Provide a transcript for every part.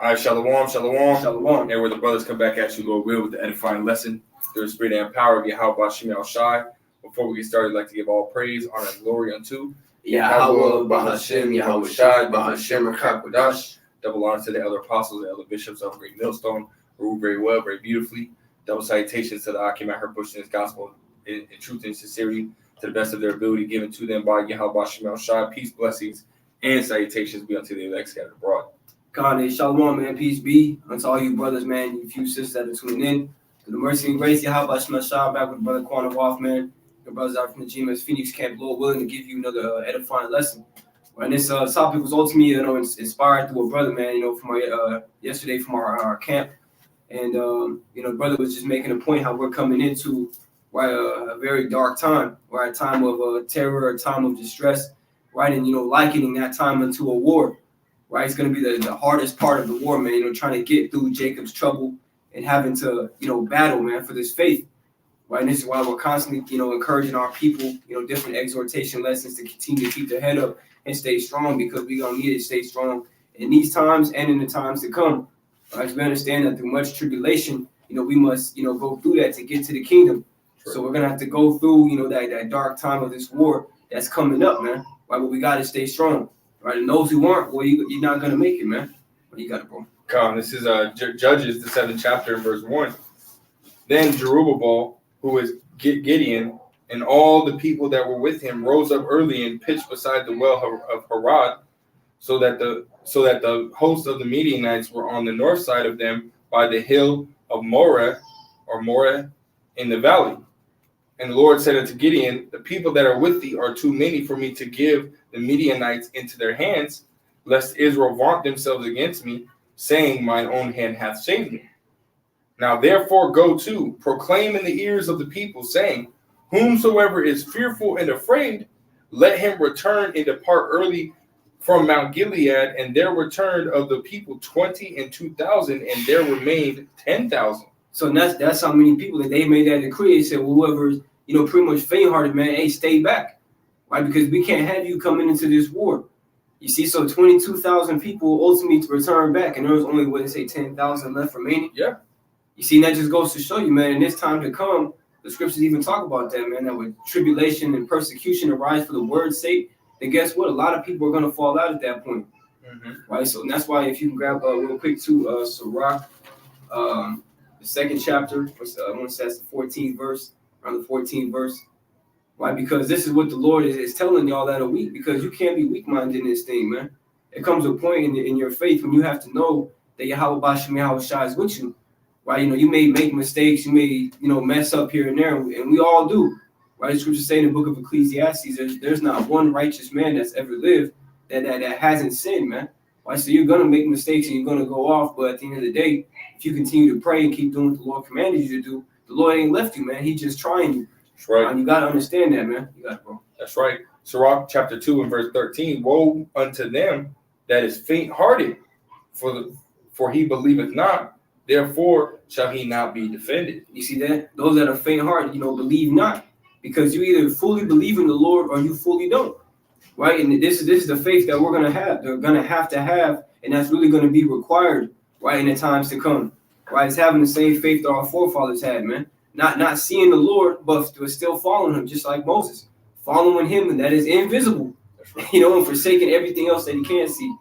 All right, shalom, shalom. Shalom. And where the brothers come back at you, Lord will, with the edifying lesson through the spirit and power of Yahweh Shem Shai. Before we get started, I'd like to give all praise, honor, and glory unto Yahweh Bahashem, Yahweh Shai, Bahashem Rakakwadash. Double honor to the elder apostles and elder bishops of Great Millstone, who rule very well, very beautifully. Double salutations to the Akim at her pushing this gospel in truth and sincerity to the best of their ability, given to them by Yahweh Shem Shai. Peace, blessings, and salutations be unto the elect scattered abroad. God, shalom, man. Peace be unto all you brothers, man. You few sisters that are tuning in. To the mercy and grace, Yahweh Shem Shai, back with Brother Quan Waff, man. Your brothers out from the GMS Phoenix camp, Lord willing, to give you another edifying lesson. And this topic was ultimately, inspired through a brother, man, from our yesterday from our camp. And, brother was just making a point how we're coming into a very dark time, right? A time of terror, a time of distress, right? And, likening that time into a war, right? It's going to be the hardest part of the war, man, trying to get through Jacob's trouble and having to, battle, man, for this faith. Right, and this is why we're constantly, encouraging our people, different exhortation lessons to continue to keep their head up and stay strong, because we're going to need to stay strong in these times and in the times to come. Right, we understand that through much tribulation, we must, go through that to get to the kingdom. Sure. So we're going to have to go through, that dark time of this war that's coming up, man. Right, but we got to stay strong. Right, and those who aren't, well, you're not going to make it, man. But you got it, bro. Come, this is Judges, the 7th chapter, verse 1. Then Jerubbaal, who is Gideon, and all the people that were with him rose up early and pitched beside the well of Harod, so that the host of the Midianites were on the north side of them by the hill of Moreh in the valley. And the Lord said unto Gideon, the people that are with thee are too many for me to give the Midianites into their hands, lest Israel vaunt themselves against me, saying, mine own hand hath saved me. Now therefore go to, proclaim in the ears of the people, saying, whomsoever is fearful and afraid, let him return and depart early from Mount Gilead. And there returned of the people 22,000, and there remained 10,000. So that's how many people that they made that decree. They said, well, whoever's, pretty much faint-hearted, man, hey, stay back, right? Because we can't have you coming into this war. You see, so 22,000 people ultimately to return back, and there was only, 10,000 left remaining? Yeah. You see, that just goes to show you, man, in this time to come, the scriptures even talk about that, man, that when tribulation and persecution arise for the word's sake, then guess what? A lot of people are going to fall out at that point, right? So that's why if you can grab real quick to Sirach, the 2nd chapter, I want to say that's the 14th verse, around the 14th verse, right? Because this is what the Lord is telling y'all that are weak, because you can't be weak-minded in this thing, man. It comes to a point in your faith when you have to know that Yahweh Bashem Yahweh Shai is with you. Right, you may make mistakes, you may, mess up here and there, and we all do. Right, the scriptures say in the book of Ecclesiastes, there's not one righteous man that's ever lived that hasn't sinned, man. Right, so you're gonna make mistakes and you're gonna go off, but at the end of the day, if you continue to pray and keep doing what the Lord commanded you to do, the Lord ain't left you, man. He's just trying you. That's right. And you gotta understand that, man. You got it, bro. That's right. Sirach chapter 2 and verse 13. Woe unto them that is faint-hearted, for he believeth not. Therefore shall he not be defended. You see that? Those that are faint-hearted, believe not. Because you either fully believe in the Lord or you fully don't. Right? And this is the faith that we're going to have. They're going to have, and that's really going to be required, right, in the times to come. Right? It's having the same faith that our forefathers had, man. Not seeing the Lord, but still following him, just like Moses. Following him, and that is invisible. That's right. And forsaking everything else that he can't see.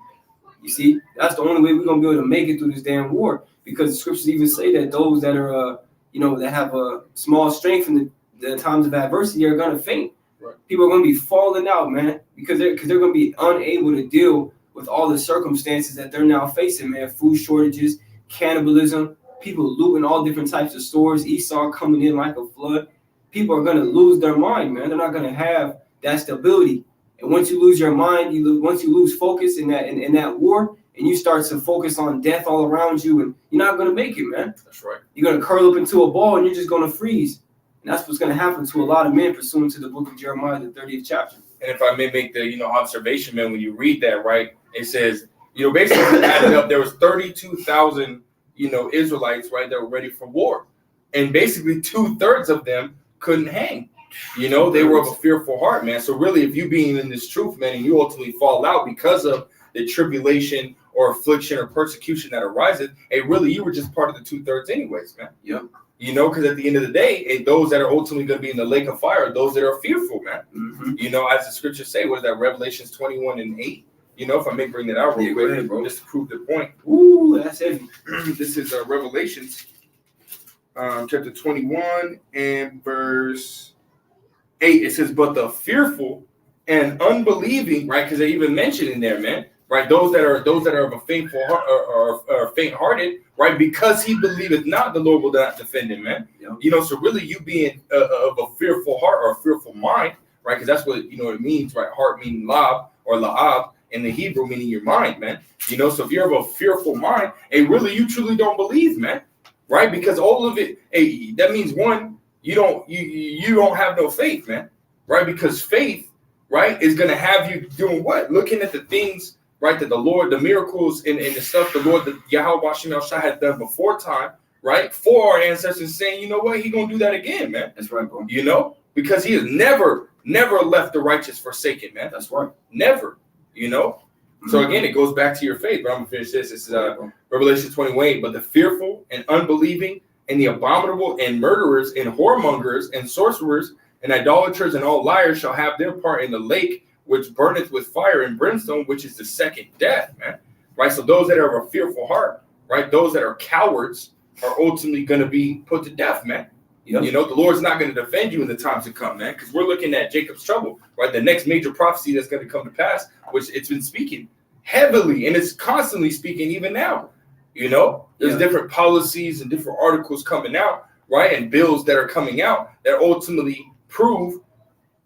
You see? That's the only way we're going to be able to make it through this damn war. Because the scriptures even say that those that are, that have a small strength in the times of adversity are going to faint. Right. People are going to be falling out, man, because they're going to be unable to deal with all the circumstances that they're now facing, man. Food shortages, cannibalism, people looting all different types of stores, Esau coming in like a flood. People are going to lose their mind, man. They're not going to have that stability. And once you lose your mind, once you lose focus in that war, and you start to focus on death all around you, and you're not going to make it, man. That's right. You're going to curl up into a ball, and you're just going to freeze. And that's what's going to happen to a lot of men pursuant to the book of Jeremiah, the 30th chapter. And if I may make the, observation, man, when you read that, right, it says, basically added up, there was 32,000, Israelites, right, that were ready for war. And basically 2/3 of them couldn't hang. They were of a fearful heart, man. So really, if you being in this truth, man, and you ultimately fall out because of the tribulation or affliction or persecution that arises, hey, really, you were just part of the 2/3 anyways, man. Yeah. You know, because at the end of the day, hey, those that are ultimately going to be in the lake of fire are those that are fearful, man. Mm-hmm. You know, as the scriptures say, what is that, Revelations 21:8? You know, if I may bring that out real quick, ahead, bro. just to prove the point. Ooh, that's heavy. This is Revelations chapter 21 and verse 8. It says, but the fearful and unbelieving, right? Because they even mentioned in there, man, right? Those that are of a faithful heart or faint-hearted, right? Because he believeth not, the Lord will not defend him, man. Yeah. You know, so really you being of a fearful heart or a fearful mind, right? Because that's what, you know, it means, right? Heart meaning lab or la'ab in the Hebrew, meaning your mind, man. You know, so if you're of a fearful mind, hey, really you truly don't believe, man, right? Because all of it, hey, that means one, you don't have no faith, man, right? Because faith, right, is gonna have you doing what? Looking at the things, right, that the Lord, the miracles and the stuff the Lord, the Yahweh Shem Shah had done before time, right, for our ancestors, saying, you know what, he gonna do that again, man. That's right, bro. You know, because he has never left the righteous forsaken, man. That's right. Never, you know. So again, it goes back to your faith. But I'm gonna finish this. This is Revelation 21. But the fearful and unbelieving and the abominable and murderers and whoremongers and sorcerers and idolaters and all liars shall have their part in the lake which burneth with fire and brimstone, which is the second death, man. Right. So those that are of a fearful heart, right, those that are cowards are ultimately going to be put to death, man. Yep. You know, the Lord's not going to defend you in the times to come, man, because we're looking at Jacob's trouble, right? The next major prophecy that's going to come to pass, which it's been speaking heavily, and it's constantly speaking even now. You know, there's different policies and different articles coming out, right? And bills that are coming out that ultimately prove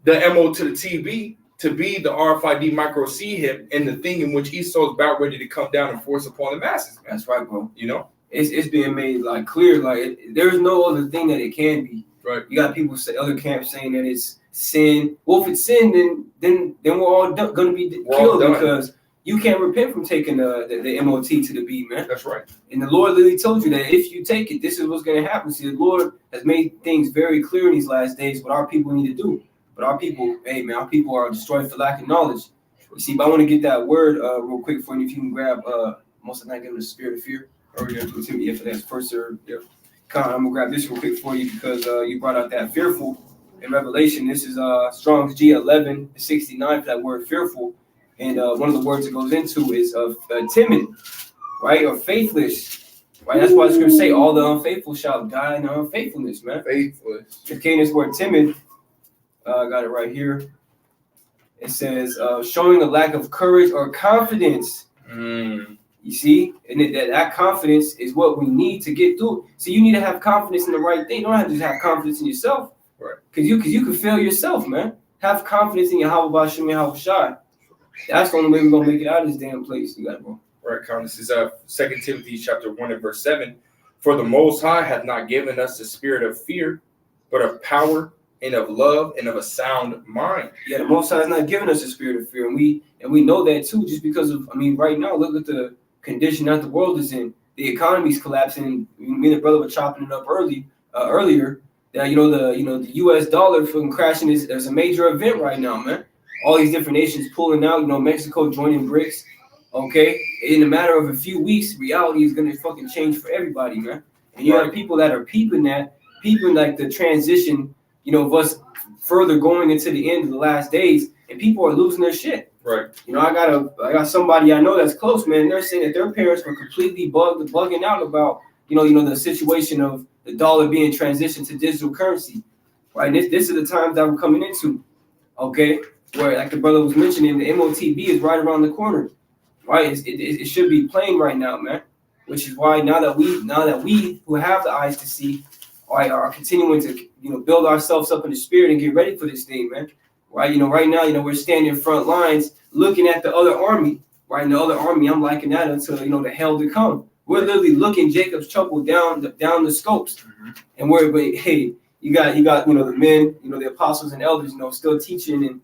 the MO to the TB to be the RFID micro C hip and the thing in which Esau's about ready to come down and force upon the masses, man. That's right, bro. You know? It's being made like clear, like there's no other thing that it can be. Right. You got people say other camps saying that it's sin. Well, if it's sin, then we're all going to be killed because you can't repent from taking the MOT to the B, man. That's right. And the Lord literally told you that if you take it, this is what's going to happen. See, the Lord has made things very clear in these last days what our people need to do. But our people, hey man, our people are destroyed for lack of knowledge. You see, but I want to get that word real quick for you. If you can grab most of the night, give them the spirit of fear. Or yeah, for that first or yeah. I'm gonna grab this real quick for you because you brought out that fearful in Revelation. This is Strong's G1169 for that word fearful, and one of the words it goes into is timid, right, or faithless, right? That's why the scripture say all the unfaithful shall die in unfaithfulness, man. Faithless. Okay, this word timid, I got it right here. It says showing a lack of courage or confidence. You see, and that confidence is what we need to get through. So you need to have confidence in the right thing. You don't have to just have confidence in yourself, right? Because you can fail yourself, man. Have confidence in Yahweh Shem Yahweh Shai. That's the only way we're gonna make it out of this damn place. You got it, bro. Right, Con. This is 2 Timothy chapter 1 and verse 7. For the Most High hath not given us the spirit of fear, but of power and of love and of a sound mind. Yeah, the Most High has not given us the spirit of fear, and we know that too, just because of right now, look at the condition that the world is in. The economy's collapsing. Me and the brother were chopping it up earlier. That the U.S. dollar from crashing is a major event right now, man. All these different nations pulling out. Mexico joining BRICS. Okay, in a matter of a few weeks, reality is gonna fucking change for everybody, man. And you have people that are peeping like the transition, of us further going into the end of the last days, and people are losing their shit. Right. I got somebody I know that's close, man. They're saying that their parents were completely bugging out about, the situation of the dollar being transitioned to digital currency. Right. And this is the times that we're coming into. Okay. Where, like the brother was mentioning, the MOTB is right around the corner. Right. It should be plain right now, man. Which is why now that we who have the eyes to see are continuing to, build ourselves up in the spirit and get ready for this thing, man. Right. Right now, we're standing in front lines looking at the other army, right? And the other army, I'm liking that until, the hell to come. We're literally looking Jacob's trouble down the scopes. Mm-hmm. And hey, you got, the men, the apostles and elders, still teaching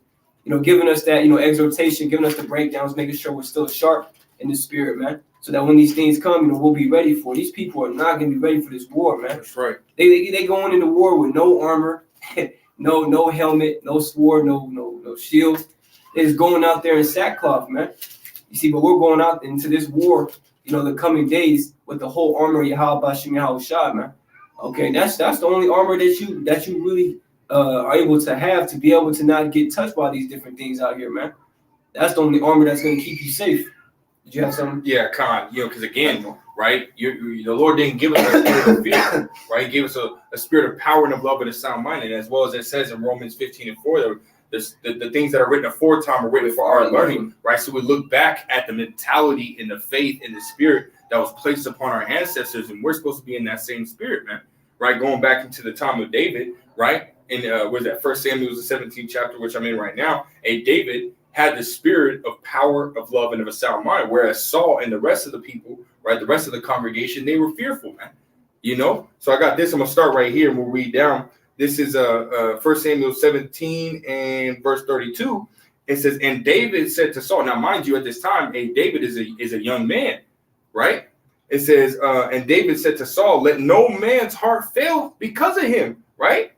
and, giving us that, exhortation, giving us the breakdowns, making sure we're still sharp in the spirit, man. So that when these things come, we'll be ready for it. These people are not going to be ready for this war, man. That's right. They going into war with no armor, no helmet, no sword, no shield. Is going out there in sackcloth, man. You see, but we're going out into this war, the coming days with the whole armor of Yahweh Shem Yahushua, man. Okay, that's the only armor that you really are able to have to be able to not get touched by these different things out here, man. That's the only armor that's going to keep you safe. Did you have something? Yeah, Khan. Because again, right, the Lord didn't give us a spirit of fear, right? He gave us a spirit of power and of love and a sound mind. And as well as it says in Romans 15:4, the things that are written aforetime are written for our learning, right? So we look back at the mentality and the faith and the spirit that was placed upon our ancestors, and we're supposed to be in that same spirit, man, right? Going back into the time of David, right? And was that 1 Samuel, the 17th chapter, which I'm in right now, David had the spirit of power, of love, and of a sound mind, whereas Saul and the rest of the people, right, the rest of the congregation, they were fearful, man. So I got this. I'm going to start right here, and we'll read down. This is 1 Samuel 17 and verse 32. It says, and David said to Saul, now mind you, at this time, David is a young man, right? It says, and David said to Saul, let no man's heart fail because of him, right?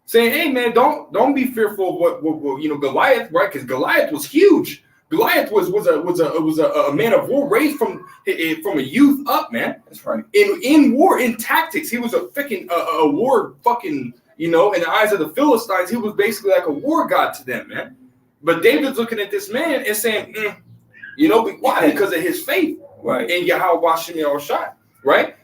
Saying, hey man, don't be fearful of what Goliath, right? Because Goliath was huge. Goliath was a man of war, raised from a youth up, man. That's right. In war, in tactics, he was a freaking a war fucking, in the eyes of the Philistines, he was basically like a war god to them, man. But David's looking at this man and saying, why? Because of his faith, right? In Yahweh Shem Yahushua, right?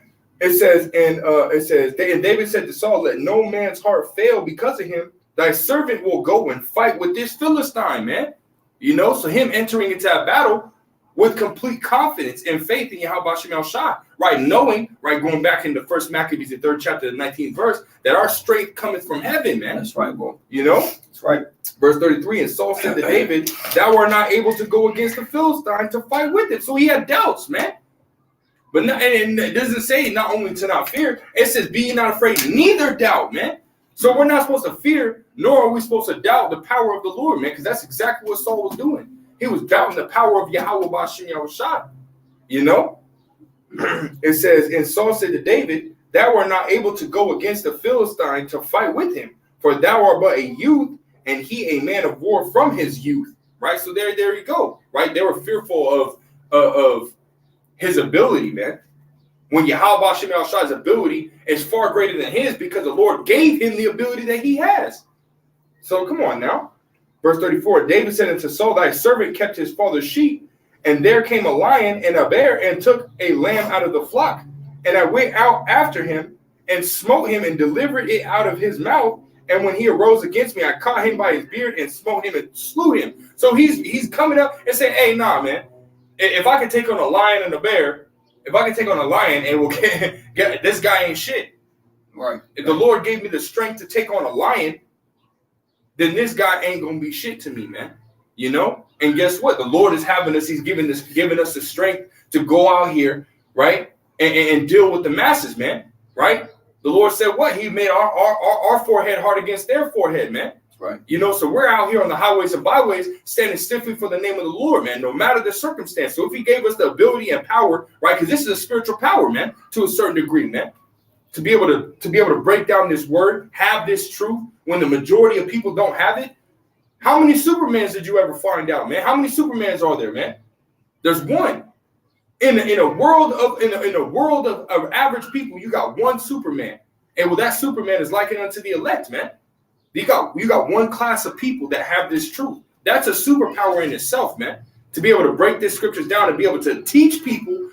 It says, and David said to Saul, let no man's heart fail because of him. Thy servant will go and fight with this Philistine, man. So him entering into that battle with complete confidence and faith in Yahweh Shem Yahushua, right? Knowing, right, going back into 1 Maccabees, the 3rd chapter, the 19th verse, that our strength cometh from heaven, man. That's right, bro. That's right. Verse 33, and Saul said to David, thou art not able to go against the Philistine to fight with it. So he had doubts, man. But and it doesn't say not only to not fear, it says be ye not afraid, neither doubt, man. So we're not supposed to fear, nor are we supposed to doubt the power of the Lord, man, because that's exactly what Saul was doing. He was doubting the power of Yahweh Shem Yahushua. It says, and Saul said to David, thou art not able to go against the Philistine to fight with him, for thou art but a youth, and he a man of war from his youth. Right? So there you go. Right? They were fearful of his ability, man. When Yahweh Shem Yahushua's ability is far greater than his, because the Lord gave him the ability that he has. So come on now. Verse 34, David said unto Saul, thy servant kept his father's sheep, and there came a lion and a bear and took a lamb out of the flock. And I went out after him and smote him and delivered it out of his mouth. And when he arose against me, I caught him by his beard and smote him and slew him. So he's coming up and saying, hey, nah, man, if I can take on a lion and a bear, if I can take on a lion and we'll get this guy ain't shit. Right. If the Lord gave me the strength to take on a lion, then this guy ain't gonna be shit to me, man. And guess what? The Lord is having us. He's giving us the strength to go out here, right, and deal with the masses, man. Right? The Lord said what? He made our forehead hard against their forehead, man. Right. So we're out here on the highways and byways standing stiffly for the name of the Lord, man, no matter the circumstance. So if he gave us the ability and power, right, because this is a spiritual power, man, to a certain degree, man, to be able to break down this word, have this truth when the majority of people don't have it. How many Supermans did you ever find out, man? How many Supermans are there, man? There's one. In a world of average people, you got one Superman. And well, that Superman is likened unto the elect, man. You got one class of people that have this truth. That's a superpower in itself, man. To be able to break these scriptures down and be able to teach people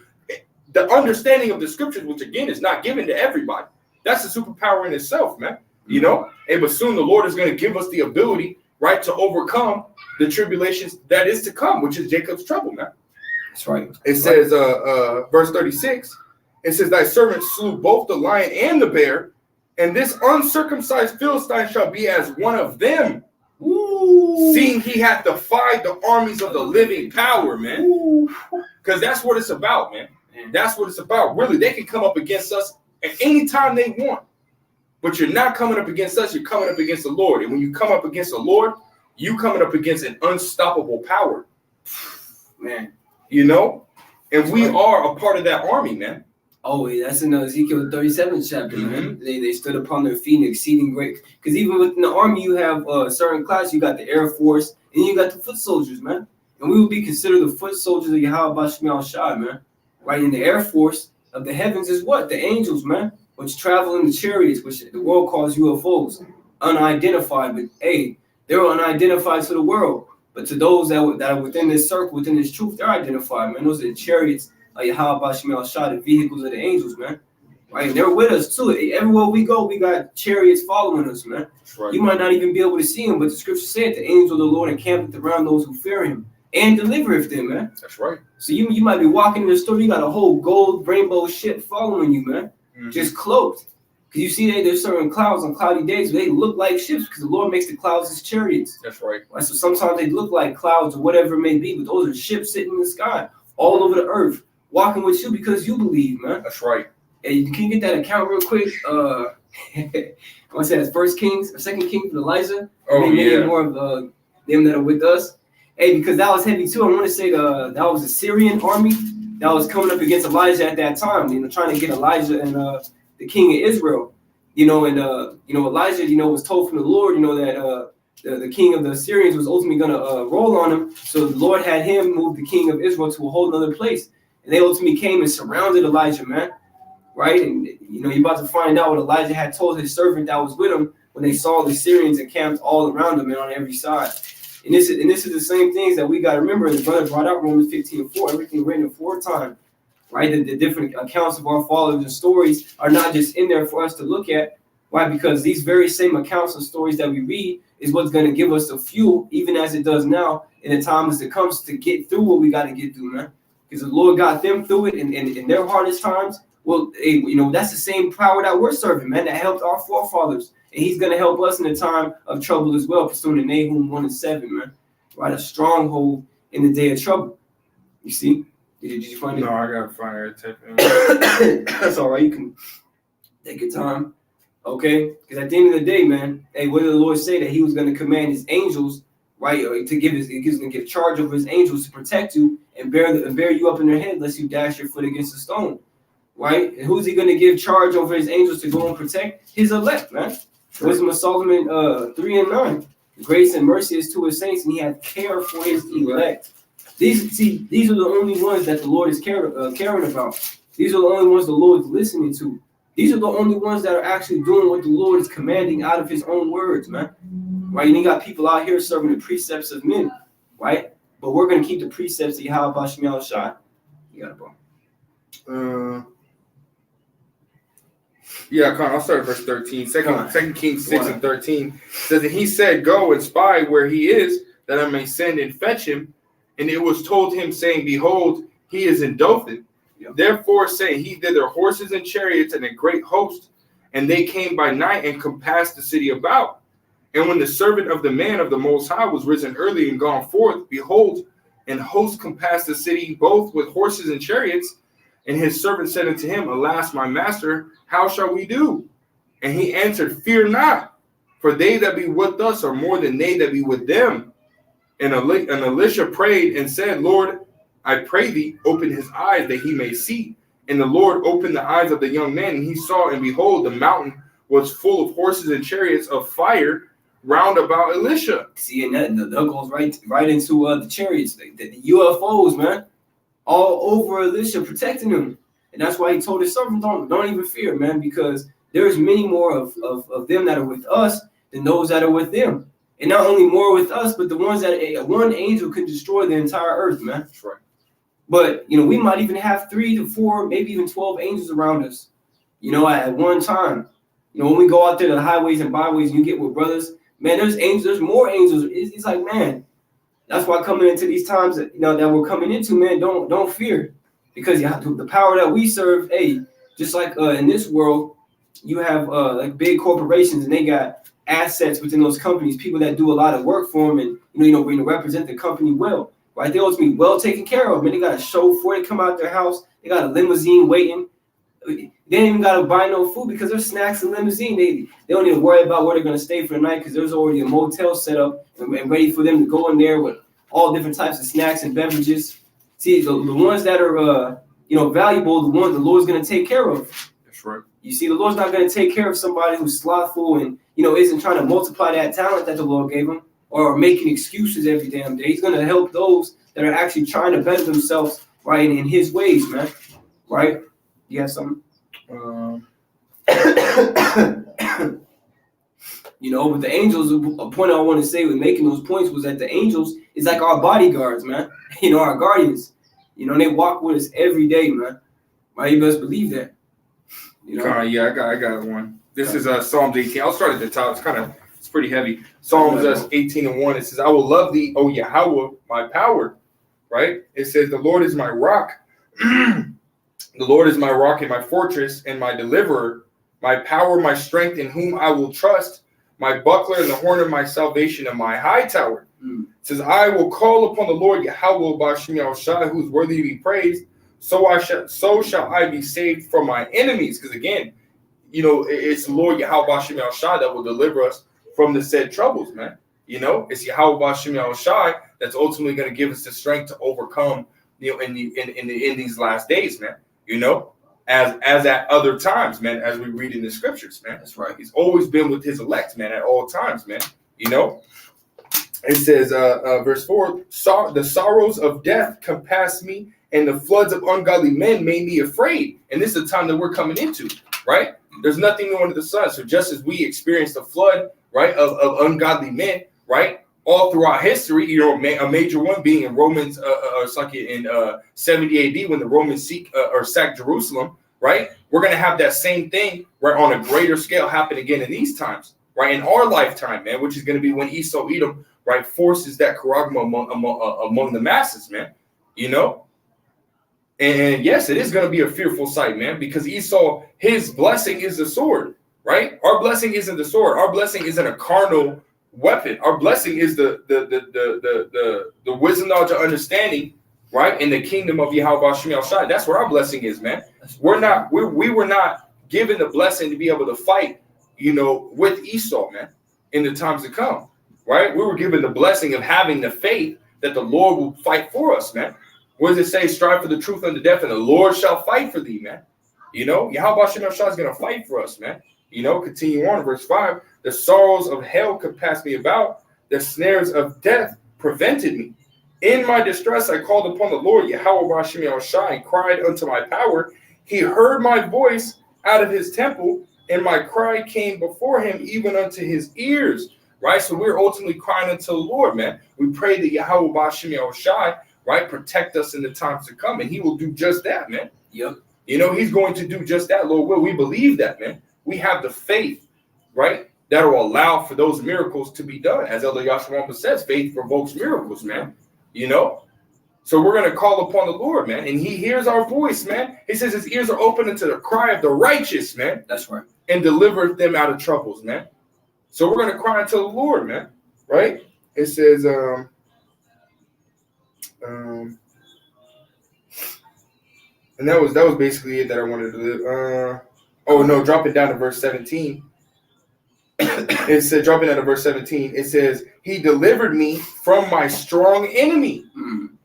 the understanding of the scriptures, which again is not given to everybody. That's a superpower in itself, man. And but soon the Lord is going to give us the ability, right, to overcome the tribulations that is to come, which is Jacob's trouble, man. That's right. It says, verse 36, it says, thy servant slew both the lion and the bear, and this uncircumcised Philistine shall be as one of them. Ooh. Seeing he hath defied the armies of the living power, man. Because that's what it's about, man. That's what it's about. Really, they can come up against us at any time they want. But you're not coming up against us, you're coming up against the Lord. And when you come up against the Lord, you coming up against an unstoppable power. Man. And we are a part of that army, man. Oh, that's in Ezekiel 37th chapter, man. They stood upon their feet in exceeding great. Because even within the army, you have a certain class. You got the Air Force, and you got the foot soldiers, man. and we will be considered the foot soldiers of Yahweh Shemiel Shai, man. Right? In the Air Force of the heavens is what? The angels, man, which travel in the chariots, which the world calls UFOs, unidentified. But hey, they're unidentified to the world. But to those that are within this circle, within this truth, they're identified, man. Those are the chariots of Yahweh Shemiel Shai, the vehicles of the angels, man. Right? And they're with us too. Everywhere we go, we got chariots following us, man. Right. You might not even be able to see them, but the scripture said the angels of the Lord encampeth around those who fear him and delivereth them, man. That's right. So you might be walking in the store, you got a whole gold rainbow ship following you, man. Just cloaked. Because you see there's certain clouds on cloudy days where they look like ships because the Lord makes the clouds as chariots. That's right. So sometimes they look like clouds or whatever it may be, but those are ships sitting in the sky all over the earth, walking with you because you believe, man. That's right. Hey, can you get that account real quick? I want to say that's 1 Kings or 2 Kings with Elijah. Oh, maybe yeah. more of them that are with us. Hey, because that was heavy too. I want to say that was a Syrian army that was coming up against Elijah at that time. Trying to get Elijah and the king of Israel. Elijah, was told from the Lord, that the king of the Syrians was ultimately going to roll on him. So the Lord had him move the king of Israel to a whole other place. And they ultimately came and surrounded Elijah, man. Right? And, you're about to find out what Elijah had told his servant that was with him when they saw the Syrians encamped all around him and on every side. And this is the same things that we got to remember. The brother brought out Romans 15:4, everything written in foretime. Right? The different accounts of our fathers and stories are not just in there for us to look at. Why? Because these very same accounts and stories that we read is what's going to give us the fuel, even as it does now, in the times that comes to get through what we got to get through, man. Because the Lord got them through it in their hardest times. Well, hey, that's the same power that we're serving, man, that helped our forefathers. And he's going to help us in the time of trouble as well, pursuing Nahum 1:7, man. Right? A stronghold in the day of trouble. You see? Did you find it? No, I got to find it. That's all right. You can take your time. Okay? Because at the end of the day, man, hey, what did the Lord say? That he was going to command his angels, right? Or he's going to give charge over his angels to protect you and bear you up in their head lest you dash your foot against a stone. Right? And who's he going to give charge over his angels to go and protect? His elect, man. Wisdom of Solomon 3:9. Grace and mercy is to his saints, and he hath care for his elect. These are the only ones that the Lord is caring about. These are the only ones the Lord is listening to. These are the only ones that are actually doing what the Lord is commanding out of his own words, man. Right? And you got people out here serving the precepts of men, right? But we're going to keep the precepts of Yahweh Shemiel Shai. You got it, bro. Yeah, I'll start at verse 13. Second Kings 6:13 says, and he said, go and spy where he is, that I may send and fetch him. And it was told him, saying, behold, he is in Dothan. Yep. Therefore, saying, he thither horses and chariots and a great host. And they came by night and compassed the city about. And when the servant of the man of the Most High was risen early and gone forth, behold, an host compassed the city both with horses and chariots. And his servant said unto him, alas, my master, how shall we do? And he answered, fear not, for they that be with us are more than they that be with them. And Elisha prayed and said, Lord, I pray thee, open his eyes that he may see. And the Lord opened the eyes of the young man, and he saw, and behold, the mountain was full of horses and chariots of fire round about Elisha. See, and that goes right into the chariots, the UFOs, man, all over Elisha, protecting him. And that's why he told his servant, don't even fear, man, because there's many more of them that are with us than those that are with them. And not only more with us, but the ones that one angel can destroy the entire earth, man. That's right. But, we might even have 3 to 4, maybe even 12 angels around us, at one time. When we go out there to the highways and byways and you get with brothers, man, there's more angels. It's like, man, that's why coming into these times that we're coming into, man, don't fear. Because the power that we serve, hey, just like in this world, you have like big corporations and they got assets within those companies, people that do a lot of work for them and, represent the company well, right? They ultimately well taken care of, man. They got a chauffeur, they come out their house, they got a limousine waiting. They ain't even got to buy no food because there's snacks in limousine. They don't even worry about where they're going to stay for the night because there's already a motel set up and ready for them to go in there with all different types of snacks and beverages. See, the ones that are, valuable, the ones the Lord's going to take care of. That's right. You see, the Lord's not going to take care of somebody who's slothful and, isn't trying to multiply that talent that the Lord gave him or making excuses every damn day. He's going to help those that are actually trying to better themselves, right, in his ways, man. Right? You have something? You know, but the angels, a point I want to say with making those points was that the angels is like our bodyguards, man. You know, our guardians. You know, they walk with us every day, man. Right? You best believe that. You know? Yeah, I got one. This is Psalms 18. I'll start at the top. It's pretty heavy. Psalms 18:1. It says, I will love thee, O Yahweh, my power. Right? It says, the Lord is my rock. The Lord is my rock and my fortress and my deliverer, my power, my strength, in whom I will trust, my buckler and the horn of my salvation and my high tower. It says, I will call upon the Lord Yahweh Bashim Yahushai, who is worthy to be praised. So shall I be saved from my enemies. Because again, you know, it's the Lord Yahweh Bashim Yahushai that will deliver us from the said troubles, man. You know, it's Yahweh Bashim Yahushai that's ultimately going to give us the strength to overcome, you know, in these last days, man. You know, as at other times, man, as we read in the scriptures, man. That's right. He's always been with his elect, man, at all times, man. You know, it says, verse 4, the sorrows of death compassed me, and the floods of ungodly men made me afraid. And this is the time that we're coming into, right? There's nothing new under the sun. So just as we experienced a flood, right, of ungodly men, right, all throughout history, you know, a major one being in Romans, it's like in 70 AD when the Romans sacked Jerusalem, right? We're going to have that same thing, right, on a greater scale happen again in these times, right, in our lifetime, man, which is going to be when Esau Edom, right, forces that charagma among the masses, man, you know? And yes, it is going to be a fearful sight, man, because Esau, his blessing is the sword, right? Our blessing isn't the sword. Our blessing isn't a carnal weapon. Our blessing is the wisdom, knowledge, and understanding, right? In the kingdom of Yahweh Shemel Shai. That's what our blessing is, man. We were not given the blessing to be able to fight, you know, with Esau, man, in the times to come, right? We were given the blessing of having the faith that the Lord will fight for us, man. What does it say? Strive for the truth unto death, and the Lord shall fight for thee, man. You know, Yahweh Shemel Shai is going to fight for us, man. You know, continue on, verse 5. The sorrows of hell compassed me about. The snares of death prevented me. In my distress, I called upon the Lord, Yahweh Shemel Shai, and cried unto my power. He heard my voice out of his temple, and my cry came before him, even unto his ears. Right? So we're ultimately crying unto the Lord, man. We pray that Yahweh Shemel Shai, right, protect us in the times to come, and he will do just that, man. Yep. You know, he's going to do just that, Lord will. We believe that, man. We have the faith, right, that will allow for those miracles to be done. As Elder Yashua says, faith provokes miracles, man. You know? So we're going to call upon the Lord, man, and he hears our voice, man. He says his ears are open unto the cry of the righteous, man. That's right. And deliver them out of troubles, man. So we're going to cry unto the Lord, man, right? It says, and that was basically it that I wanted to do. Oh no, drop it down to verse 17. It said, dropping down to verse 17, it says, he delivered me from my strong enemy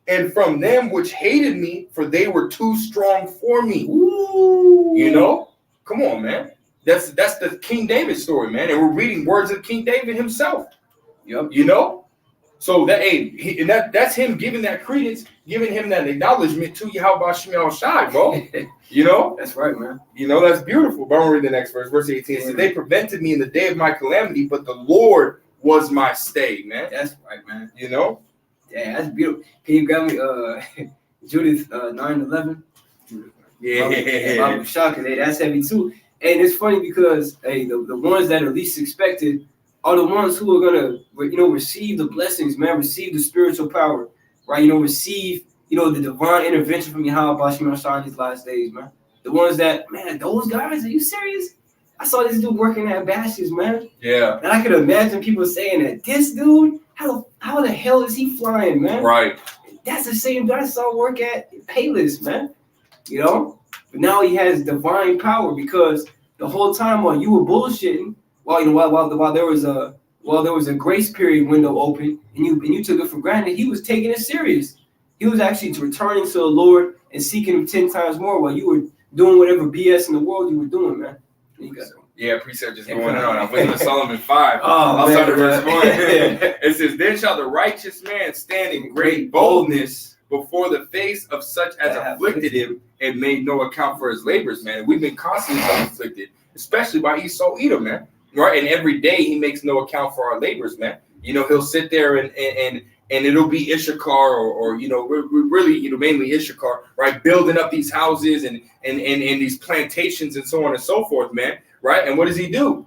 and from them which hated me, for they were too strong for me. Ooh. You know, come on, man. That's the King David story, man. And we're reading words of King David himself. Yep. You know? So that's him giving that credence, giving him that acknowledgement to Yahweh Shemel Shai, bro. You know? That's right, man. You know, that's beautiful. But I'm going to read the next verse. Verse 18 says, they prevented me in the day of my calamity, but the Lord was my stay, man. That's right, man. You know? Yeah, that's beautiful. Can you grab me Judith 9:11? Yeah. Shocking. Hey, that's heavy too. And it's funny because hey, the ones that are least expected are the ones who are gonna, you know, receive the blessings, man, receive the spiritual power, right? You know, receive, you know, the divine intervention from Yahweh Bashim Shai in these last days, man. The ones that, man, those guys, are you serious? I saw this dude working at Bashes, man. Yeah. And I could imagine people saying that this dude, how the hell is he flying, man? Right. That's the same guy I saw work at Payless, man. You know? But now he has divine power because the whole time while you were bullshitting, while there was a grace period window open and you took it for granted, he was taking it serious. He was actually returning to the Lord and seeking him 10 times more while you were doing whatever BS in the world you were doing, man. You got it. Yeah, precept just going on. I'm Wisdom of Solomon 5. Oh, I'll start at verse 1. man. It says, then shall the righteous man stand in great boldness before the face of such as afflicted him and made no account for his labors, man. We've been constantly afflicted, especially by Esau Edom, man. Right? And every day he makes no account for our labors, man. You know, he'll sit there and it'll be Issachar or you know, we're really, you know, mainly Issachar, right? Building up these houses and these plantations and so on and so forth, man. Right? And what does he do?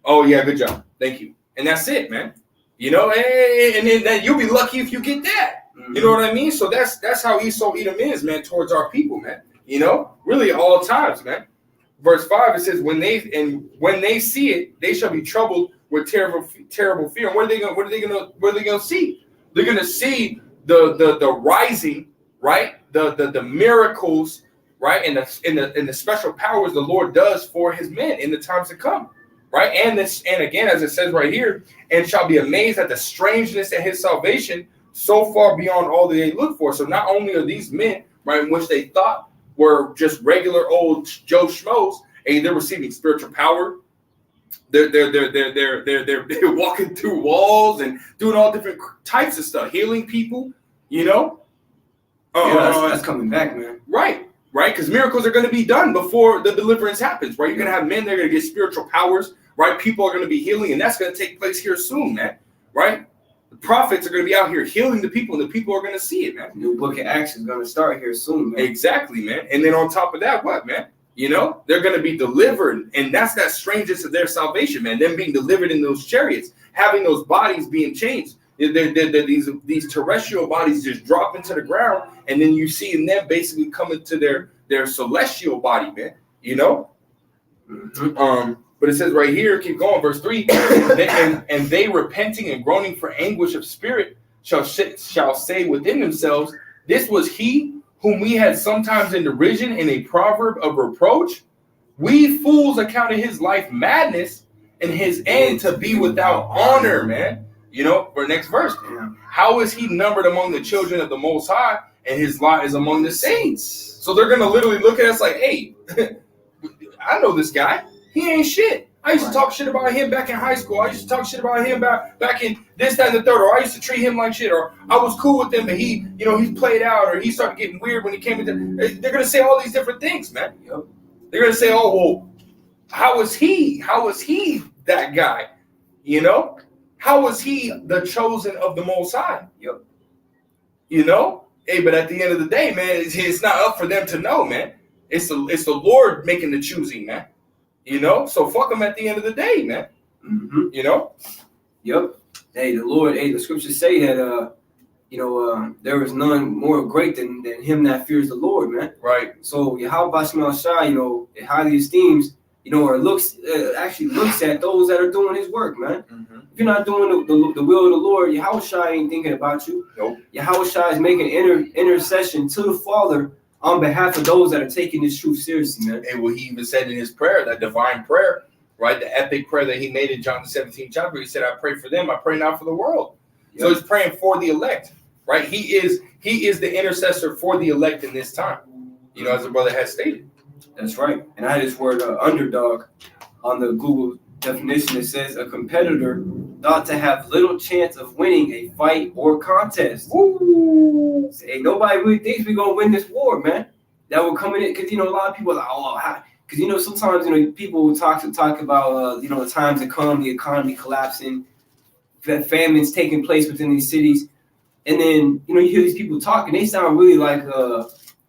Oh, yeah, good job. Thank you. And that's it, man. You know, and then you'll be lucky if you get that. Mm-hmm. You know what I mean? So that's how Esau Edom is, man, towards our people, man. You know, really at all times, man. Verse 5, it says, when they see it, they shall be troubled with terrible fear. And what are they gonna see? They're gonna see the rising, right? The miracles, right? And the special powers the Lord does for his men in the times to come. Right. And again, as it says right here, and shall be amazed at the strangeness of his salvation so far beyond all that they look for. So not only are these men, right, in which they thought were just regular old Joe Schmoes, and they're receiving spiritual power. They're walking through walls and doing all different types of stuff, healing people, you know. That's coming back, man. Right. Right, because miracles are going to be done before the deliverance happens, right? You're going to have men that are going to get spiritual powers, right? People are going to be healing, and that's going to take place here soon, man, right? The prophets are going to be out here healing the people, and the people are going to see it, man. New book of Acts is going to start here soon, man. Exactly, man. And then on top of that, what, man? You know, they're going to be delivered, and that's that strangeness of their salvation, man. Them being delivered in those chariots, having those bodies being changed. These terrestrial bodies just drop into the ground, and then you see them basically coming to their celestial body, man. You know, but it says right here, keep going, verse 3, and they repenting and groaning for anguish of spirit shall say within themselves, this was he whom we had sometimes in derision in a proverb of reproach. We fools accounted his life madness and his end to be without honor, man. You know, for next verse, how is he numbered among the children of the Most High, and his lot is among the saints? So they're gonna literally look at us like, hey, I know this guy. He ain't shit. I used to talk shit about him back in high school. I used to talk shit about him back in this, that, and the third. Or I used to treat him like shit. Or I was cool with him, but he, you know, he's played out, or he started getting weird when he came into. They're gonna say all these different things, man. They're gonna say, oh well, how is he? How is he that guy? You know. How was he the chosen of the Most High? Yep. You know? Hey, but at the end of the day, man, it's not up for them to know, man. It's the Lord making the choosing, man. You know? So fuck them at the end of the day, man. Mm-hmm. You know? Yep. Hey, the scriptures say that, there is none more great than him that fears the Lord, man. Right. So Yahweh Shema Shai, it highly esteems, or actually looks at those that are doing his work, man. Mm-hmm. If you're not doing the will of the Lord, Yahweh Shai ain't thinking about you. Nope. Yahweh Shai is making intercession to the Father on behalf of those that are taking this truth seriously, man. And what he even said in his prayer, that divine prayer, right? The epic prayer that he made in John the 17th chapter, he said, I pray for them, I pray not for the world. Yep. So he's praying for the elect, right? He is the intercessor for the elect in this time, as the brother has stated. That's right. And I had this word underdog on the Google definition. It says a competitor thought to have little chance of winning a fight or contest. Woo! Hey, nobody really thinks we're going to win this war, man. That will come in because, a lot of people are like, oh, because, sometimes, people will talk about, the times to come, the economy collapsing, famines taking place within these cities. And then, you hear these people talking, they sound really like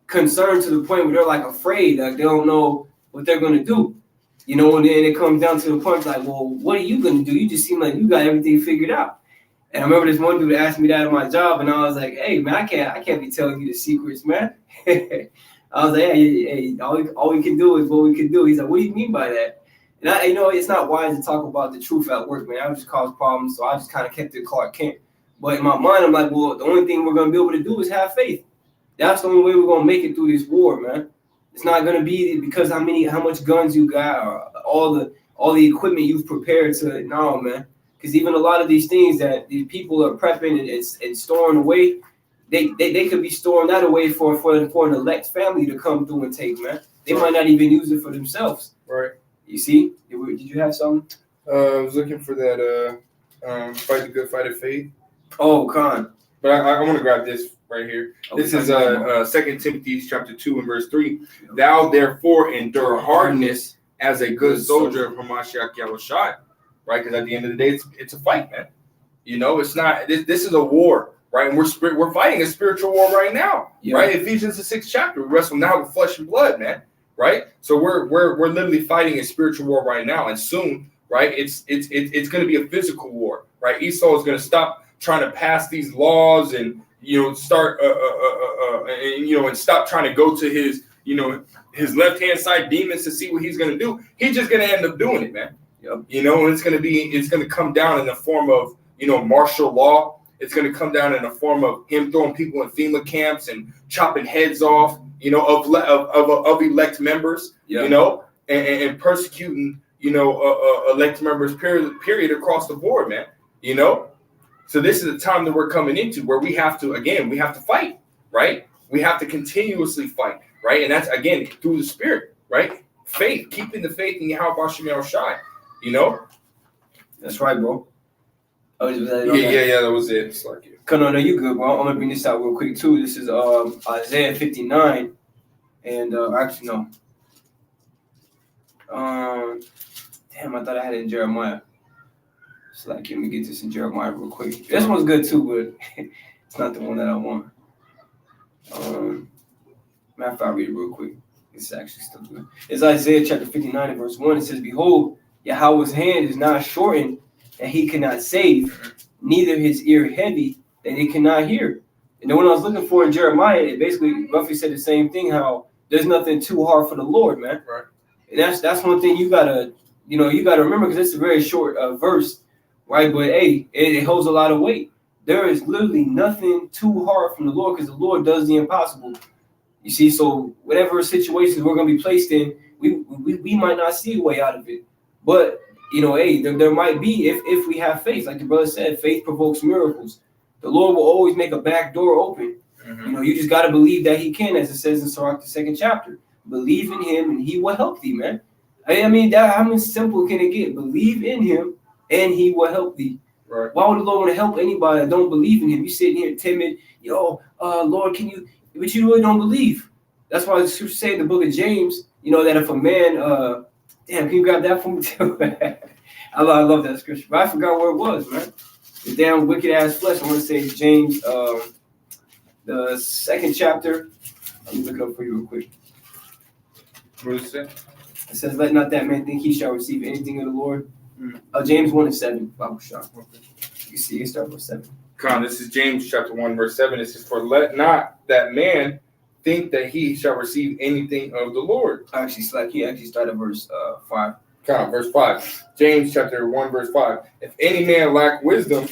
concerned to the point where they're like afraid, like they don't know what they're going to do. And then it comes down to the point like, well, what are you going to do? You just seem like you got everything figured out. And I remember this one dude asked me that at my job, and I was like, hey, man, I can't be telling you the secrets, man. I was like, hey, all we can do is what we can do. He's like, what do you mean by that? And it's not wise to talk about the truth at work, man. I would just cause problems, so I just kind of kept it Clark Kent. But in my mind, I'm like, well, the only thing we're going to be able to do is have faith. That's the only way we're going to make it through this war, man. It's not going to be because how much guns you got or all the equipment you've prepared to. No, man. Because even a lot of these things that these people are prepping and storing away, they could be storing that away for an elect family to come through and take, man. They might not even use it for themselves. Right. You see? Did you have something? I was looking for that fight the good fight of faith. Oh, Con. But I want to grab this right here. Okay, This is 2 Timothy chapter 2 and verse 3. Thou therefore endure hardness as a good soldier of Hamashiach Yahushua. Right? Because at the end of the day, it's a fight, man. You know, it's not. This is a war, right? And we're fighting a spiritual war right now, right? Ephesians the 6th chapter. We wrestle now with flesh and blood, man. Right? So we're literally fighting a spiritual war right now, and soon, right? It's going to be a physical war, right? Esau is going to stop trying to pass these laws and start and stop trying to go to his left hand side demons to see what he's going to do. He's just going to end up doing it, man. Yep. And it's going to come down in the form of martial law. It's going to come down in the form of him throwing people in FEMA camps and chopping heads off, of elect members, and persecuting, elect members period across the board, man. So this is the time that we're coming into where we have to fight, right? We have to continuously fight, right? And that's, again, through the Spirit, right? Faith, keeping the faith in Yahweh Shai, That's right, bro. Yeah, that was it. It's like it. No, you good, bro. I'm going to bring this out real quick, too. This is Isaiah 59. And actually, no. Damn, I thought I had it in Jeremiah. It's like, let me get this in Jeremiah real quick. This one's good too, but it's not the one that I want. Matter of fact, I'll read it real quick. It's actually still good. It's Isaiah chapter 59 and verse 1. It says, Behold, Yahweh's hand is not shortened that he cannot save, neither his ear heavy that he cannot hear. And the one I was looking for in Jeremiah, it basically roughly said the same thing, how there's nothing too hard for the Lord, man. Right. And that's one thing you gotta remember, because it's a very short verse. Right, but hey, it holds a lot of weight. There is literally nothing too hard from the Lord, because the Lord does the impossible. You see, so whatever situations we're going to be placed in, we might not see a way out of it. But, hey, there might be if we have faith. Like the brother said, faith provokes miracles. The Lord will always make a back door open. Mm-hmm. You just got to believe that he can, as it says in Sirach, the 2nd chapter. Believe in him and he will help thee, man. I mean, how simple can it get? Believe in him and he will help thee. Right. Why would the Lord want to help anybody that don't believe in him? You sitting here timid, Lord, can you? But you really don't believe. That's why the scripture say in the book of James, that if a man, can you grab that for me too? I love that scripture, but I forgot where it was, man. The damn wicked ass flesh. I want to say James, the 2nd chapter. Let me look it up for you real quick. What does it say? It says, "Let not that man think he shall receive anything of the Lord." James 1:7. Bible shop. You see, it starts with 7. This is James chapter 1 verse 7. It says, "For let not that man think that he shall receive anything of the Lord." He actually started verse 5. Verse 5. James chapter 1 verse 5. "If any man lack wisdom,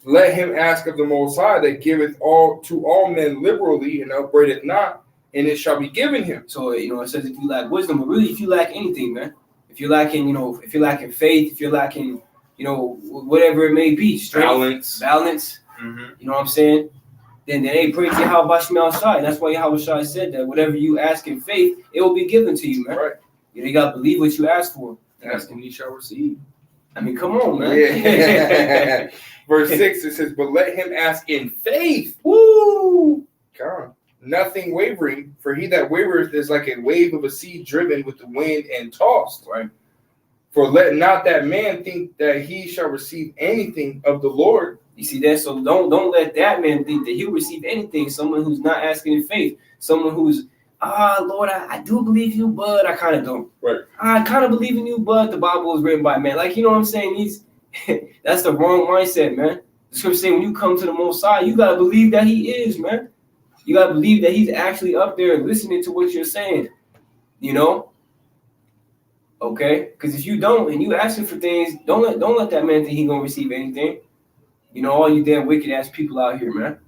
let him ask of the Most High, that giveth to all men liberally, and upbraideth not, and it shall be given him." So it says if you lack wisdom, but really if you lack anything, man. If you're lacking, if you're lacking faith, if you're lacking, whatever it may be, strength, balance, mm-hmm. You know what I'm saying? Then hey, pray to Yahweh Shai. That's why Yahweh Shai said that whatever you ask in faith, it will be given to you, man. Right. You gotta believe what you ask for. Ask and ye shall receive. I mean, come on, man. Yeah. Verse 6, it says, "But let him ask in faith." Woo! God. "Nothing wavering, for he that wavereth is like a wave of a sea driven with the wind and tossed." Right. "For let not that man think that he shall receive anything of the Lord." You see that? So don't let that man think that he'll receive anything. Someone who's not asking in faith. Someone who's, Lord, I do believe you, but I kind of don't. Right. I kind of believe in you, but the Bible was written by man. Like, you know what I'm saying? That's the wrong mindset, man. The scripture saying when you come to the Most High, you got to believe that he is, man. You got to believe that he's actually up there listening to what you're saying, Okay? Because if you don't and you asking for things, don't let that man think he's going to receive anything. All you damn wicked ass people out here, man.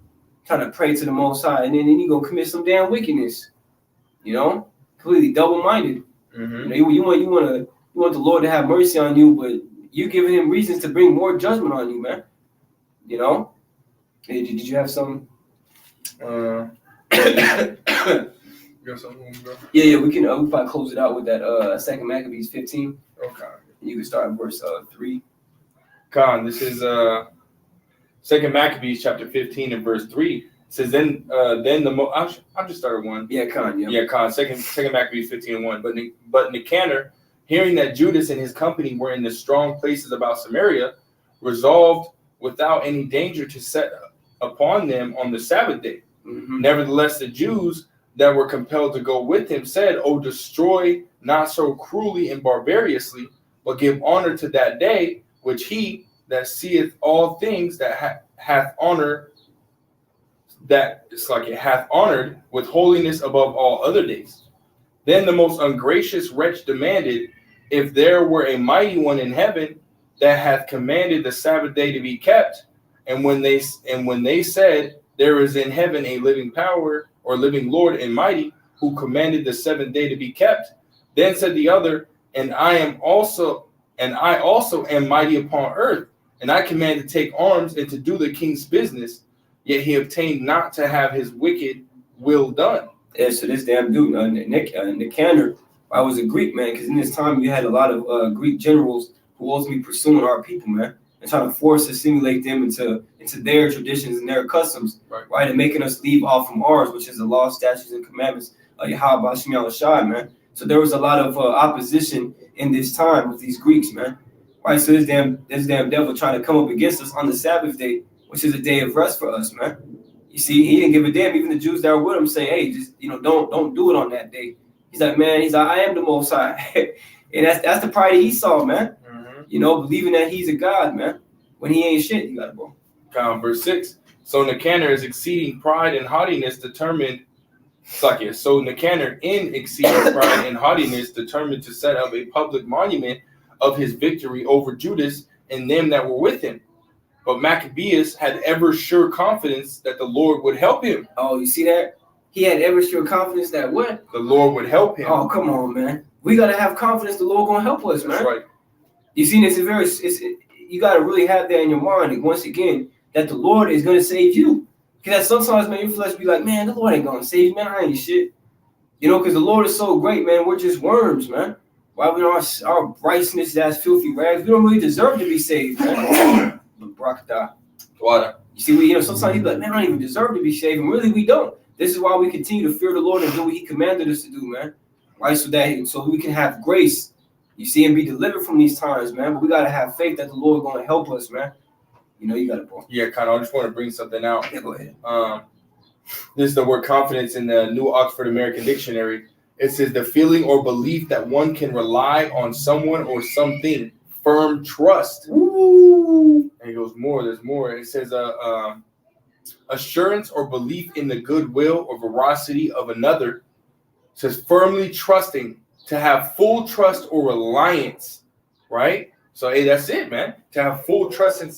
Trying to pray to the Most High, and then you going to commit some damn wickedness. Completely double-minded. Mm-hmm. You want the Lord to have mercy on you, but you're giving him reasons to bring more judgment on you, man. Hey, did you have some? You got something, bro? Yeah, we can we probably close it out with that Second Maccabees 15. Okay. You can start at verse 3. Khan, this is Second Maccabees chapter 15 and verse 3. It says then I'll just start at 1. Yeah, Khan. Yeah. Yeah, Khan. Second Maccabees 15 and 1. But Nicanor, hearing that Judas and his company were in the strong places about Samaria, resolved without any danger to set upon them on the Sabbath day. Mm-hmm. Nevertheless, the Jews that were compelled to go with him said, "O destroy not so cruelly and barbarously, but give honor to that day, which he that seeth all things that hath honor, that it's like it hath honored with holiness above all other days." Then the most ungracious wretch demanded if there were a mighty one in heaven that hath commanded the Sabbath day to be kept, and when they said, "There is in heaven a living power or living Lord and mighty, who commanded the seventh day to be kept," then said the other, and I also am mighty upon earth, and I command to take arms and to do the king's business, yet he obtained not to have his wicked will done. Yeah, so this damn dude, Nicanor, I was a Greek, man, because in this time you had a lot of Greek generals who was ultimately pursuing our people, man, and trying to force assimilate them into their traditions and their customs, right, and making us leave off from ours, which is the law, statutes, and commandments of Yahweh Bashim Yahushua, man. So there was a lot of opposition in this time with these Greeks, man. Right, so this damn devil trying to come up against us on the Sabbath day, which is a day of rest for us, man. You see, he didn't give a damn. Even the Jews that were with him say, "Hey, just don't do it on that day." He's like, man, I am the Most High, and that's the pride of Esau, man. Mm-hmm. Believing that he's a god, man, when he ain't shit. You got to go. Verse 6. So Nicanor is exceeding pride and haughtiness determined. So Nicanor, in exceeding pride and haughtiness, determined to set up a public monument of his victory over Judas and them that were with him. But Maccabeus had ever sure confidence that the Lord would help him. Oh, you see that? He had ever sure confidence that what? The Lord would help him. Oh, come on, man. We gotta have confidence the Lord gonna help us, man. That's right. You see, you gotta really have that in your mind. And once again, that the Lord is gonna save you. Because sometimes, man, your flesh be like, man, the Lord ain't gonna save me, man. I ain't shit. Because the Lord is so great, man. We're just worms, man. Why we our righteousness is as filthy rags? We don't really deserve to be saved, man. Water. You see, sometimes you be like, man, I don't even deserve to be saved, and really we don't. This is why we continue to fear the Lord and do what He commanded us to do, man. Right, so we can have grace, you see, and be delivered from these times, man. But we gotta have faith that the Lord is gonna help us, man. You gotta go. Yeah, kind of. I just want to bring something out. Yeah, go ahead. This is the word confidence in the New Oxford American Dictionary. It says the feeling or belief that one can rely on someone or something. Firm trust. Ooh. And it goes more. There's more. It says assurance or belief in the goodwill or veracity of another. It says firmly trusting, to have full trust or reliance. Right. So hey, that's it, man. To have full trust in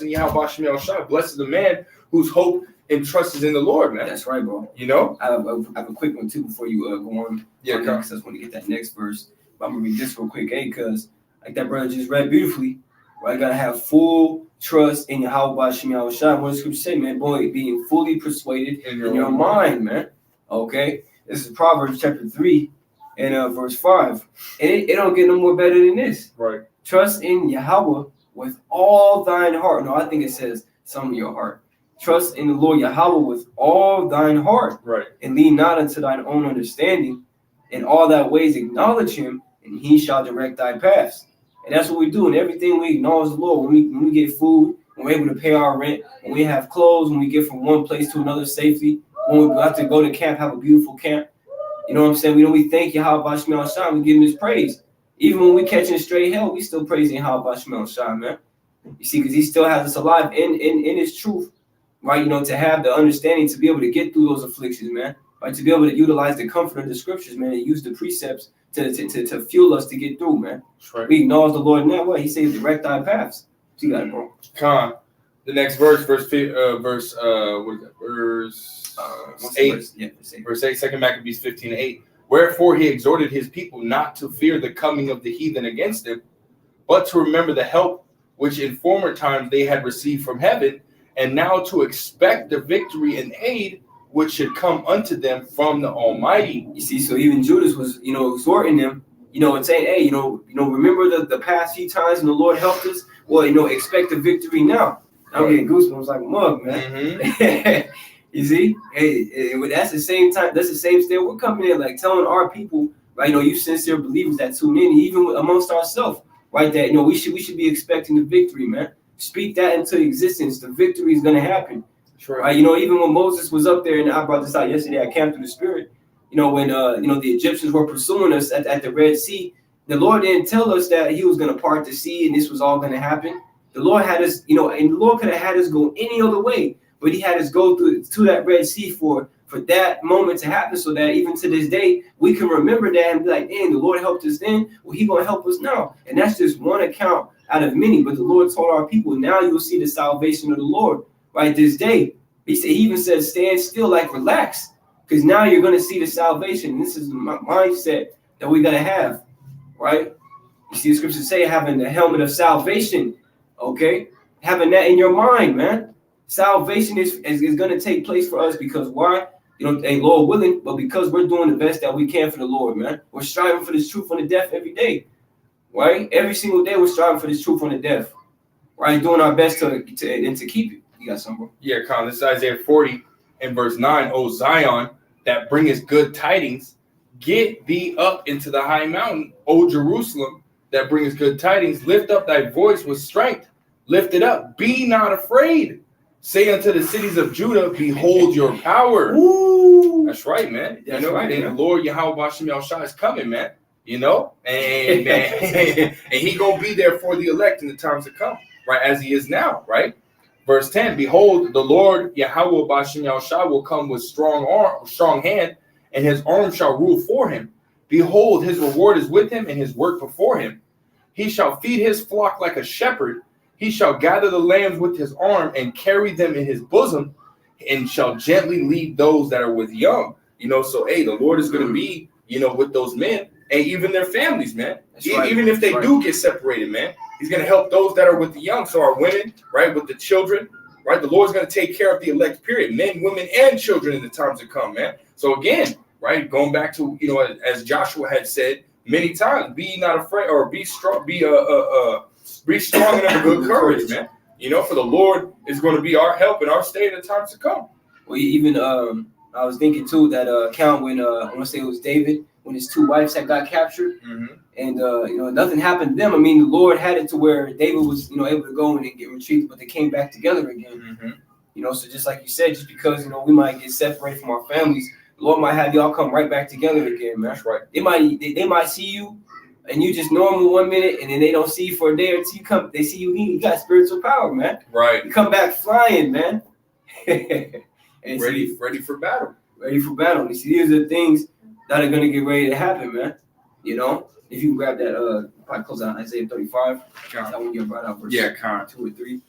Yahweh Shem Yahushua. Blessed is the man whose hope and trust is in the Lord, man. That's right, bro. I have a quick one too before you go on. Yeah, because I just want to get that next verse. But I'm gonna read this real quick, because like that brother just read beautifully. Right, gotta have full trust in Yahweh Shem Yahushua. What does Scripture say, man? Boy, being fully persuaded in your mind, man. Okay, this is Proverbs chapter 3 and verse 5, and it don't get no more better than this. Right. Trust in Yahweh with all thine heart. No, I think it says some of your heart. Trust in the Lord Yahweh with all thine heart. Right. And lean not unto thine own understanding. In all thy ways acknowledge him, and he shall direct thy paths. And that's what we do. In everything we acknowledge the Lord. When we get food, when we're able to pay our rent, when we have clothes, when we get from one place to another safely, when we have to go to camp, have a beautiful camp. You know what I'm saying? We thank Yahweh Shem Yahushua. We give him his praise. Even when we catching straight hell, we still praising Yahweh Shem Yahushua, man. You see, because he still has us alive in his truth, right? To have the understanding to be able to get through those afflictions, man. Right? To be able to utilize the comfort of the scriptures, man, and use the precepts to fuel us to get through, man. Right. We acknowledge the Lord in that way. He says, direct thy paths. So you got it, bro. The next verse, what is that? Verse 8. Yeah, verse 8, 2 Maccabees 15:8. Wherefore he exhorted his people not to fear the coming of the heathen against them, but to remember the help which in former times they had received from heaven, and now to expect the victory and aid which should come unto them from the Almighty. You see, so even Judas was, exhorting them, and saying, hey, remember the past few times when the Lord helped us? Well, expect a victory now. I'm getting goosebumps like a mug, man. Mm-hmm. You see, hey, that's the same time. That's the same state we're coming in, like telling our people, right? You sincere believers that tune in, even amongst ourselves, right? That we should be expecting the victory, man. Speak that into existence. The victory is gonna happen. Right? Even when Moses was up there, and I brought this out yesterday, I camped through the Spirit. When the Egyptians were pursuing us at the Red Sea, the Lord didn't tell us that He was gonna part the sea and this was all gonna happen. The Lord had us, and the Lord could have had us go any other way, but He had us go to that Red Sea for that moment to happen, so that even to this day we can remember that and be like, "Man, the Lord helped us then. Well, He gonna help us now." And that's just one account out of many. But the Lord told our people, "Now you will see the salvation of the Lord." Right this day, He even said, "Stand still, like relax, because now you're gonna see the salvation." And this is the mindset that we gotta have, right? You see, the scriptures say having the helmet of salvation. Okay, having that in your mind, man. Salvation is going to take place for us because why? Ain't Lord willing, but because we're doing the best that we can for the Lord, man. We're striving for this truth on the death every day, right? Every single day we're striving for this truth on the death, right? Doing our best to keep it. You got something, bro? Yeah, Colin. This is Isaiah 40 and verse 9. O Zion, that bringeth good tidings, get thee up into the high mountain. O Jerusalem, that bringeth good tidings, lift up thy voice with strength. Lift it up. Be not afraid. Say unto the cities of Judah, behold your power. Ooh. That's right, man. That's right, and man. the Lord Yahweh Bashem Yahushua is coming, man. And and He gonna be there for the elect in the times to come, right? As He is now, right? Verse 10, behold, the Lord Yahweh Bashem Yahushua will come with strong hand, and His arm shall rule for Him. Behold, His reward is with Him, and His work before Him. He shall feed His flock like a shepherd. He shall gather the lambs with His arm and carry them in His bosom, and shall gently lead those that are with young. So hey, the Lord is going to be, with those men and even their families, man. Right. Even if they do get separated, man, He's going to help those that are with the young. So our women, right, with the children, right, the Lord's going to take care of the elect, period. Men, women, and children in the times to come, man. So again, right, going back to, as Joshua had said many times, be not afraid, or be strong, be strong and of good courage, man. For the Lord is going to be our help and our stay in the times to come. Well, even I was thinking too that account when I want to say it was David, when his two wives had got captured, and nothing happened to them. I mean, the Lord had it to where David was able to go and get retrieved, but they came back together again. So just like you said, just because we might get separated from our families, the Lord might have y'all come right back together again, man. That's right. They might see you, and you just normal 1 minute, and then they don't see you for a day or two. They see you got spiritual power, man. Right. You come back flying, man. And ready for battle. Ready for battle. You see, these are the things that are gonna get ready to happen, man. If you can grab that, probably close out Isaiah 35. That one you brought out verse 2 or 3.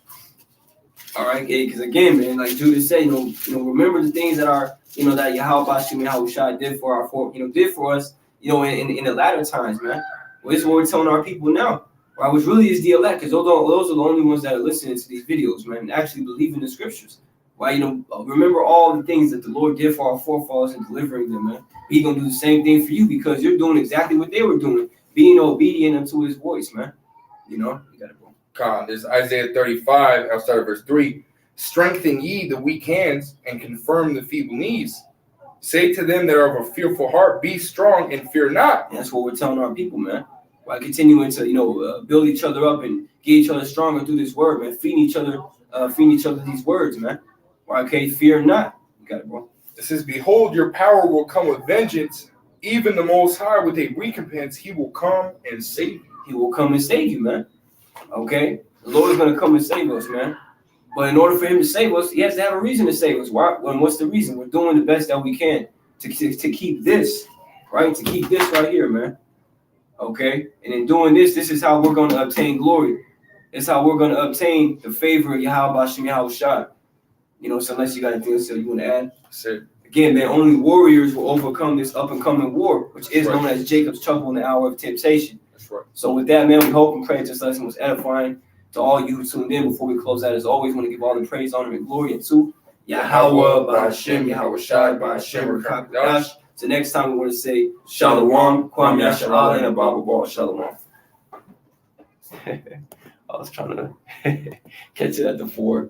All right, because again, man, like Judah said, remember the things that are, that Yahweh Bashem Yahushua did for us, in the latter times, man. Well, this is what we're telling our people now, right? Which really is the elect, because those are the only ones that are listening to these videos, man, and actually believe in the scriptures. Right? Remember all the things that the Lord did for our forefathers in delivering them, man. He's gonna do the same thing for you because you're doing exactly what they were doing, being obedient unto His voice, man. You got it, bro. There's Isaiah 35. I'll start at verse 3. Strengthen ye the weak hands and confirm the feeble knees. Say to them that are of a fearful heart, be strong and fear not. And that's what we're telling our people, man. By continuing to build each other up and get each other stronger through this word, man. Feeding each other these words, man. Okay, fear not. You got it, bro. It says, behold, your power will come with vengeance. Even the Most High with a recompense, He will come and save you. He will come and save you, man. Okay? The Lord is going to come and save us, man. But in order for Him to save us, He has to have a reason to save us. Why? What's the reason? We're doing the best that we can to keep this, right? To keep this right here, man. Okay? And in doing this is how we're going to obtain glory. It's how we're going to obtain the favor of Yahweh Bashem Yahushua. So unless you got anything else you want to add. That's it. Again, man, only warriors will overcome this up-and-coming war, which is known as Jacob's trouble in the hour of temptation. That's right. So with that, man, we hope and pray this lesson was edifying to all you who tuned in. Before we close out, as always, want to give all the praise, honor, and glory to Yahweh, Ba'Hashem, Yahweh Shai, Ba'Hashem, Rakakadash. So next time we want to say Shalom, Kwam Yasharala, and a Bible ball. Shalom. I was trying to catch it at the 4.